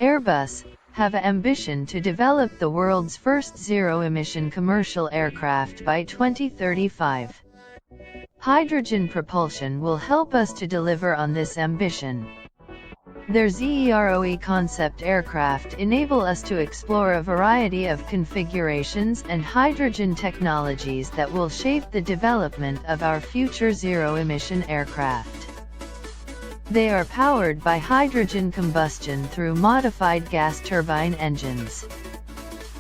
Airbus, have an ambition to develop the world's first zero-emission commercial aircraft by 2035. Hydrogen propulsion will help us to deliver on this ambition. Their ZEROe concept aircraft enable us to explore a variety of configurations and hydrogen technologies that will shape the development of our future zero-emission aircraft. They are powered by hydrogen combustion through modified gas turbine engines.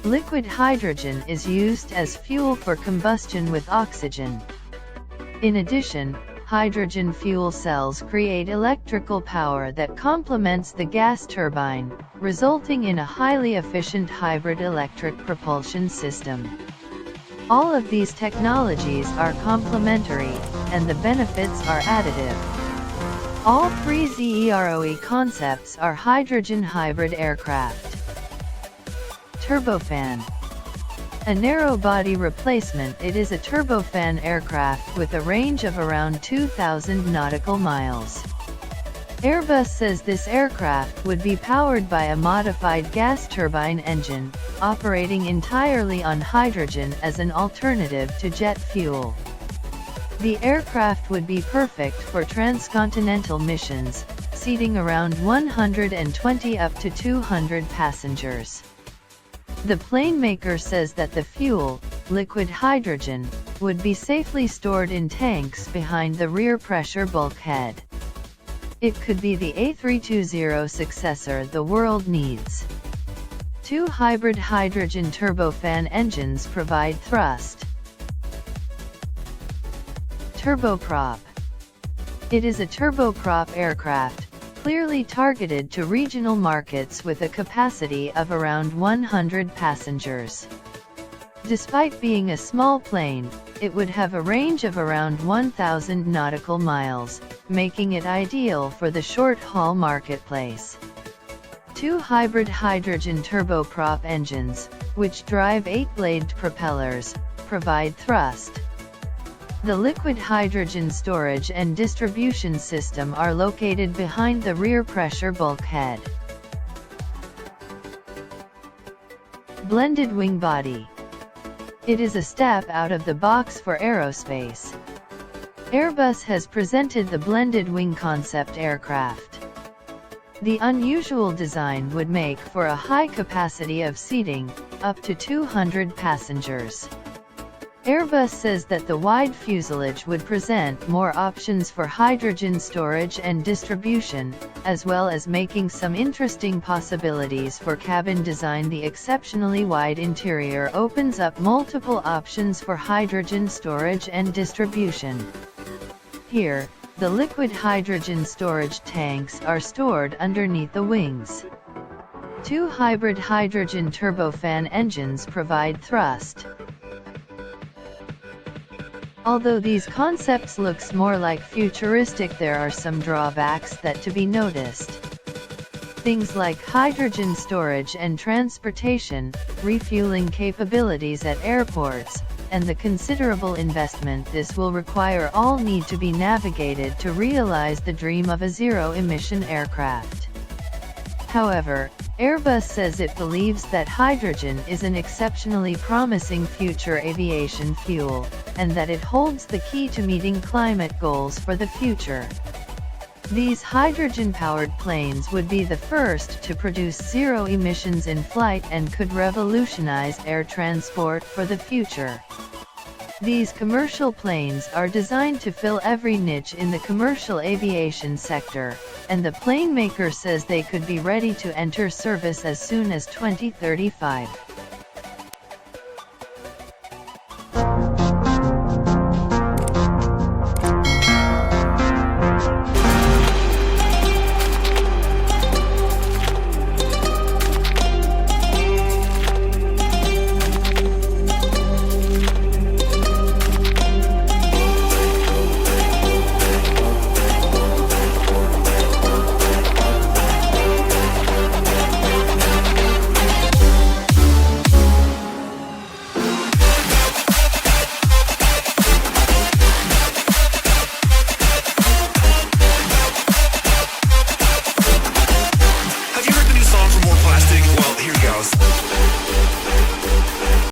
Liquid hydrogen is used as fuel for combustion with oxygen. In addition, hydrogen fuel cells create electrical power that complements the gas turbine, resulting in a highly efficient hybrid electric propulsion system. All of these technologies are complementary, and the benefits are additive. All three ZEROe concepts are hydrogen hybrid aircraft. Turbofan. A narrow-body replacement, it is a turbofan aircraft with a range of around 2,000 nautical miles. Airbus says this aircraft would be powered by a modified gas turbine engine, operating entirely on hydrogen as an alternative to jet fuel. The aircraft would be perfect for transcontinental missions, seating around 120 up to 200 passengers. The plane maker says that the fuel, liquid hydrogen, would be safely stored in tanks behind the rear pressure bulkhead. It could be the A320 successor the world needs. Two hybrid hydrogen turbofan engines provide thrust. Turboprop. It is a turboprop aircraft, clearly targeted to regional markets with a capacity of around 100 passengers. Despite being a small plane, it would have a range of around 1,000 nautical miles, making it ideal for the short-haul marketplace. Two hybrid hydrogen turboprop engines, which drive 8-bladed propellers, provide thrust. The liquid hydrogen storage and distribution system are located behind the rear pressure bulkhead. Blended wing body. It is a step out of the box for aerospace. Airbus has presented the blended wing concept aircraft. The unusual design would make for a high capacity of seating, up to 200 passengers. Airbus says that the wide fuselage would present more options for hydrogen storage and distribution, as well as making some interesting possibilities for cabin design. The exceptionally wide interior opens up multiple options for hydrogen storage and distribution. Here, the liquid hydrogen storage tanks are stored underneath the wings. Two hybrid hydrogen turbofan engines provide thrust. Although these concepts looks more like futuristic, there are some drawbacks that to be noticed. Things like hydrogen storage and transportation, refueling capabilities at airports, and the considerable investment this will require all need to be navigated to realize the dream of a zero-emission aircraft. However, Airbus says it believes that hydrogen is an exceptionally promising future aviation fuel, and that it holds the key to meeting climate goals for the future. These hydrogen-powered planes would be the first to produce zero emissions in flight and could revolutionize air transport for the future. These commercial planes are designed to fill every niche in the commercial aviation sector, and the plane maker says they could be ready to enter service as soon as 2035.